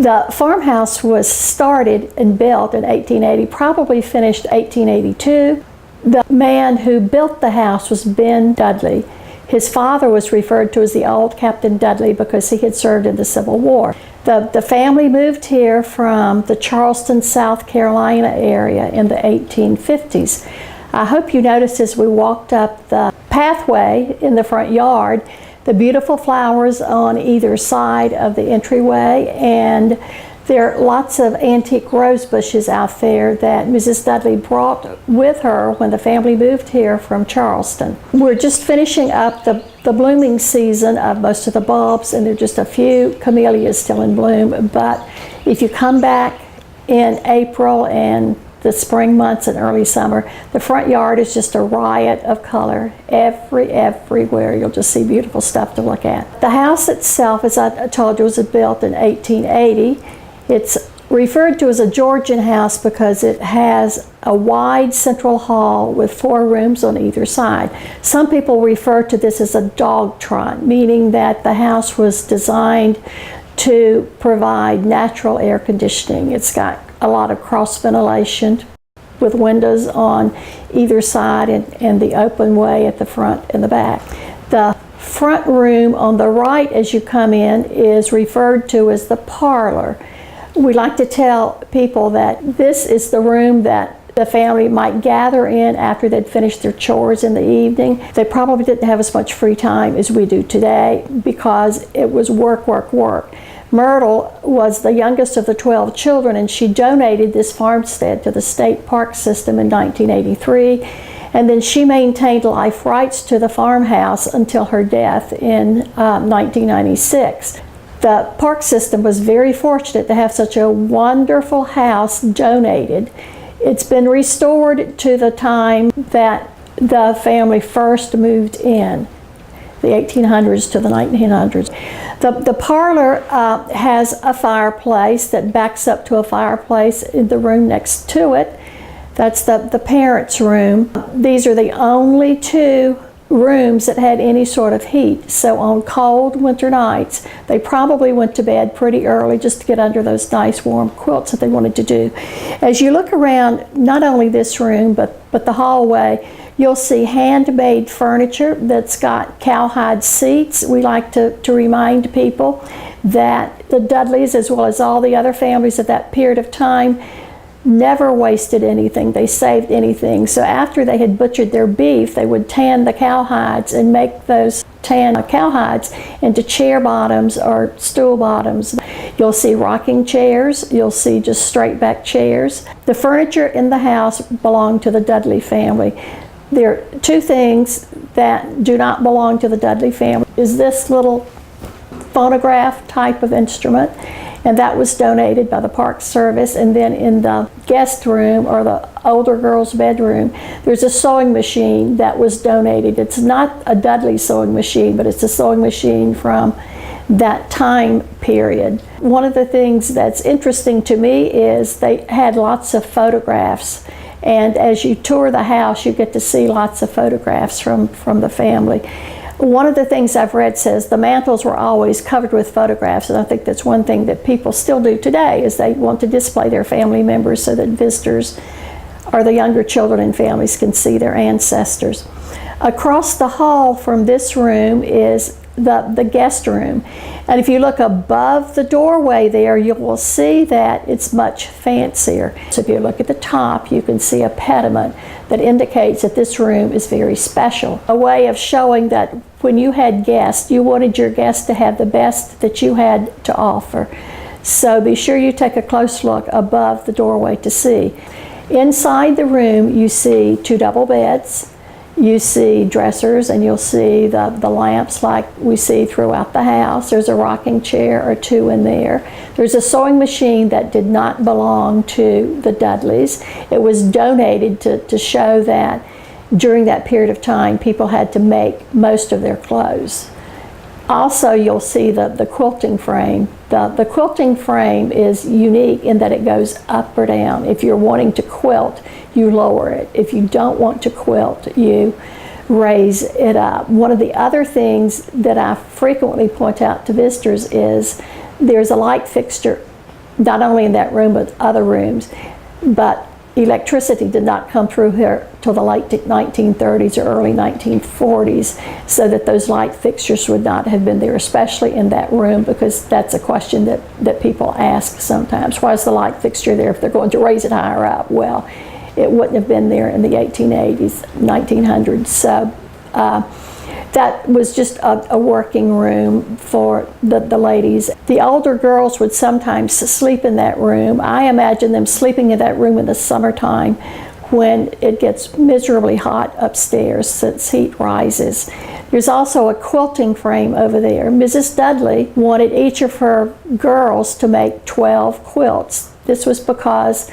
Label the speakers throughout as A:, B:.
A: The farmhouse was started and built in 1880, probably finished 1882. The man who built the house was Ben Dudley. His father was referred to as the old Captain Dudley because he had served in the Civil War. The family moved here from the Charleston, South Carolina area in the 1850s. I hope you noticed as we walked up the pathway in the front yard, the beautiful flowers on either side of the entryway, and there are lots of antique rose bushes out there that Mrs. Dudley brought with her when the family moved here from Charleston. We're just finishing up the blooming season of most of the bulbs, and there are just a few camellias still in bloom, but if you come back in April and the spring months and early summer, the front yard is just a riot of color. Everywhere you'll just see beautiful stuff to look at. The house itself, as I told you, was built in 1880. It's referred to as a Georgian house because it has a wide central hall with 4 rooms on either side. Some people refer to this as a dog trot, meaning that the house was designed to provide natural air conditioning. It's got a lot of cross ventilation with windows on either side and the open way at the front and the back. The front room on the right as you come in is referred to as the parlor. We like to tell people that this is the room that the family might gather in after they'd finished their chores in the evening. They probably didn't have as much free time as we do today because it was work, work, work. Myrtle was the youngest of the 12 children, and she donated this farmstead to the state park system in 1983, and then she maintained life rights to the farmhouse until her death in 1996. The park system was very fortunate to have such a wonderful house donated. It's been restored to the time that the family first moved in, the 1800s to the 1900s. The parlor has a fireplace that backs up to a fireplace in the room next to it. That's the parents' room. These are the only 2 rooms that had any sort of heat. So on cold winter nights, they probably went to bed pretty early just to get under those nice warm quilts that they wanted to do. As you look around, not only this room, but the hallway, you'll see handmade furniture that's got cowhide seats. We like to remind people that the Dudleys, as well as all the other families of that period of time, never wasted anything. They saved anything. So after they had butchered their beef, they would tan the cowhides and make those tan cowhides into chair bottoms or stool bottoms. You'll see rocking chairs. You'll see just straight back chairs. The furniture in the house belonged to the Dudley family. There are 2 things that do not belong to the Dudley family. Is this little phonograph type of instrument, and that was donated by the Park Service. And then in the guest room, or the older girls' bedroom, there's a sewing machine that was donated. It's not a Dudley sewing machine, but it's a sewing machine from that time period. One of the things that's interesting to me is they had lots of photographs, and as you tour the house, you get to see lots of photographs from the family. One of the things I've read says the mantels were always covered with photographs, and I think that's one thing that people still do today, is they want to display their family members so that visitors or the younger children and families can see their ancestors. Across the hall from this room is the guest room, and if you look above the doorway there, you will see that it's much fancier. So if you look at the top, you can see a pediment that indicates that this room is very special. A way of showing that when you had guests, you wanted your guests to have the best that you had to offer. So be sure you take a close look above the doorway to see. Inside the room, you see 2 double beds. You see dressers, and you'll see the lamps like we see throughout the house. There's a rocking chair or 2 in there. There's a sewing machine that did not belong to the Dudleys. It was donated to show that during that period of time, people had to make most of their clothes. Also, you'll see the quilting frame. The quilting frame is unique in that it goes up or down. If you're wanting to quilt, you lower it. If you don't want to quilt, you raise it up. One of the other things that I frequently point out to visitors is there's a light fixture not only in that room but other rooms. But electricity did not come through here till the late 1930s or early 1940s, so that those light fixtures would not have been there, especially in that room, because that's a question that people ask sometimes. Why is the light fixture there if they're going to raise it higher up? Well, it wouldn't have been there in the 1880s, 1900s. So that was just a working room for the ladies. The older girls would sometimes sleep in that room. I imagine them sleeping in that room in the summertime when it gets miserably hot upstairs since heat rises. There's also a quilting frame over there. Mrs. Dudley wanted each of her girls to make 12 quilts. This was because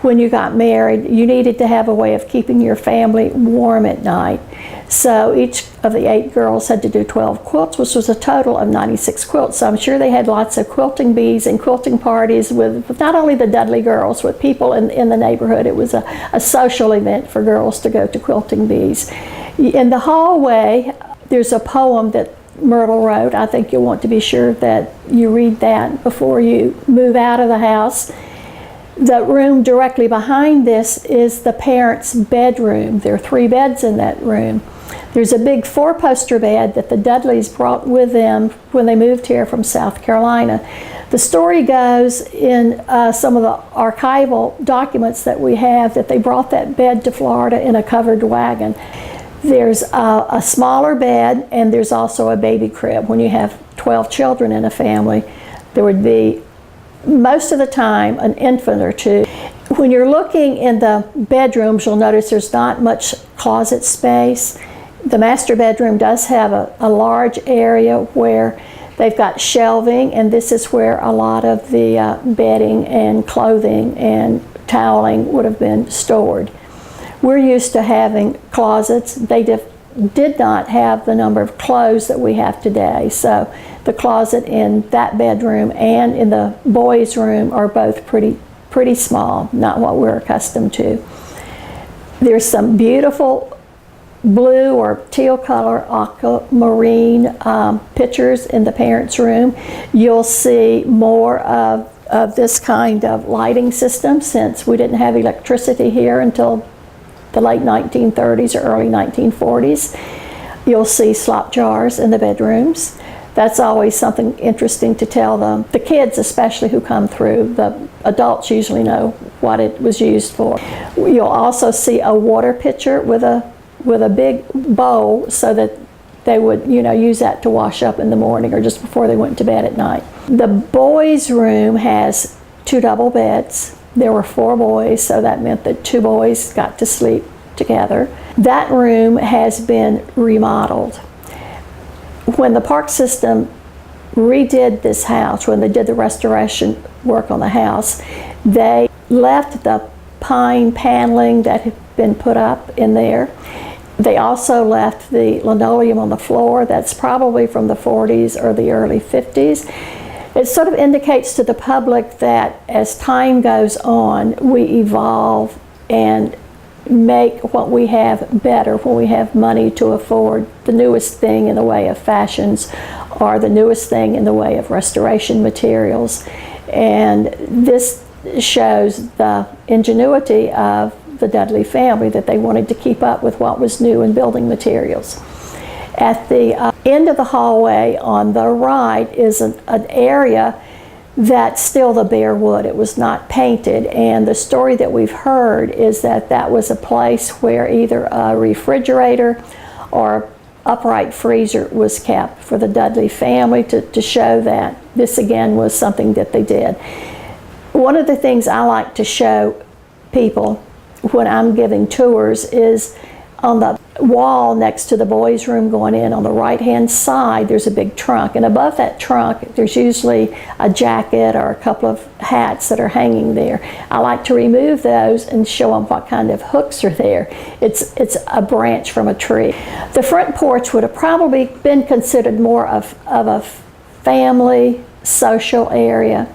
A: when you got married, you needed to have a way of keeping your family warm at night. So each of the 8 girls had to do 12 quilts, which was a total of 96 quilts. So I'm sure they had lots of quilting bees and quilting parties with not only the Dudley girls, with people in the neighborhood. It was a social event for girls to go to quilting bees. In the hallway, there's a poem that Myrtle wrote. I think you'll want to be sure that you read that before you move out of the house. The room directly behind this is the parents' bedroom. There are 3 beds in that room. There's a big 4-poster bed that the Dudleys brought with them when they moved here from South Carolina. The story goes in some of the archival documents that we have that they brought that bed to Florida in a covered wagon. There's a smaller bed, and there's also a baby crib. When you have 12 children in a family, there would be, most of the time, an infant or 2. When you're looking in the bedrooms, you'll notice there's not much closet space. The master bedroom does have a large area where they've got shelving, and this is where a lot of the bedding and clothing and toweling would have been stored. We're used to having closets. They did not have the number of clothes that we have today. So the closet in that bedroom and in the boys' room are both pretty small, not what we're accustomed to. There's some beautiful blue or teal color aquamarine pictures in the parents' room. You'll see more of this kind of lighting system, since we didn't have electricity here until the late 1930s or early 1940s. You'll see slop jars in the bedrooms. That's always something interesting to tell them. The kids especially who come through. The adults usually know what it was used for. You'll also see a water pitcher with a big bowl, so that they would use that to wash up in the morning or just before they went to bed at night. The boys' room has 2 double beds. There were 4 boys, so that meant that 2 boys got to sleep together. That room has been remodeled. When the park system redid this house, when they did the restoration work on the house, they left the pine paneling that had been put up in there. They also left the linoleum on the floor. That's probably from the 40s or the early 50s. It sort of indicates to the public that as time goes on, we evolve and make what we have better when we have money to afford the newest thing in the way of fashions or the newest thing in the way of restoration materials. And this shows the ingenuity of the Dudley family, that they wanted to keep up with what was new in building materials. At the end of the hallway on the right is an area that's still the bare wood. It was not painted, and the story that we've heard is that that was a place where either a refrigerator or upright freezer was kept for the Dudley family, to show that this again was something that they did. One of the things I like to show people when I'm giving tours is on the wall next to the boys' room going in, on the right-hand side, there's a big trunk, and above that trunk there's usually a jacket or a couple of hats that are hanging there. I like to remove those and show them what kind of hooks are there. It's a branch from a tree. The front porch would have probably been considered more of a family social area,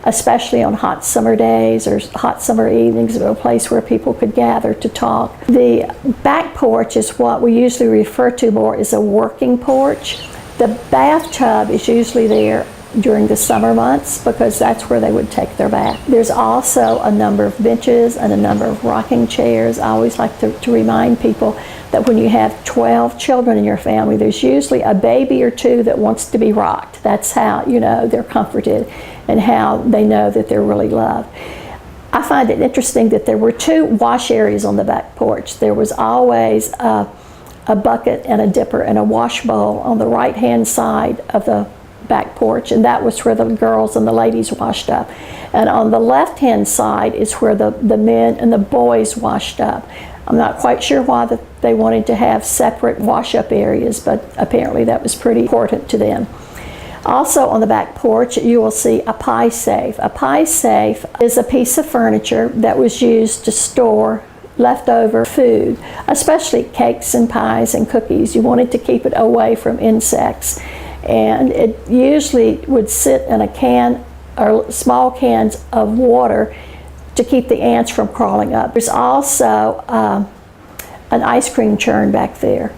A: especially on hot summer days or hot summer evenings, a place where people could gather to talk. The back porch is what we usually refer to more as a working porch. The bathtub is usually there during the summer months because that's where they would take their bath. There's also a number of benches and a number of rocking chairs. I always like to remind people that when you have 12 children in your family, there's usually a baby or two that wants to be rocked. That's how, you know, they're comforted and how they know that they're really loved. I find it interesting that there were 2 wash areas on the back porch. There was always a bucket and a dipper and a wash bowl on the right-hand side of the back porch, and that was where the girls and the ladies washed up. And on the left-hand side is where the men and the boys washed up. I'm not quite sure why they wanted to have separate wash-up areas, but apparently that was pretty important to them. Also on the back porch, you will see a pie safe. A pie safe is a piece of furniture that was used to store leftover food, especially cakes and pies and cookies. You wanted to keep it away from insects. And it usually would sit in a can or small cans of water to keep the ants from crawling up. There's also an ice cream churn back there.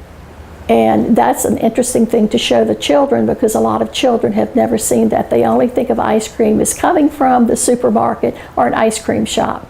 A: And that's an interesting thing to show the children because a lot of children have never seen that. They only think of ice cream as coming from the supermarket or an ice cream shop.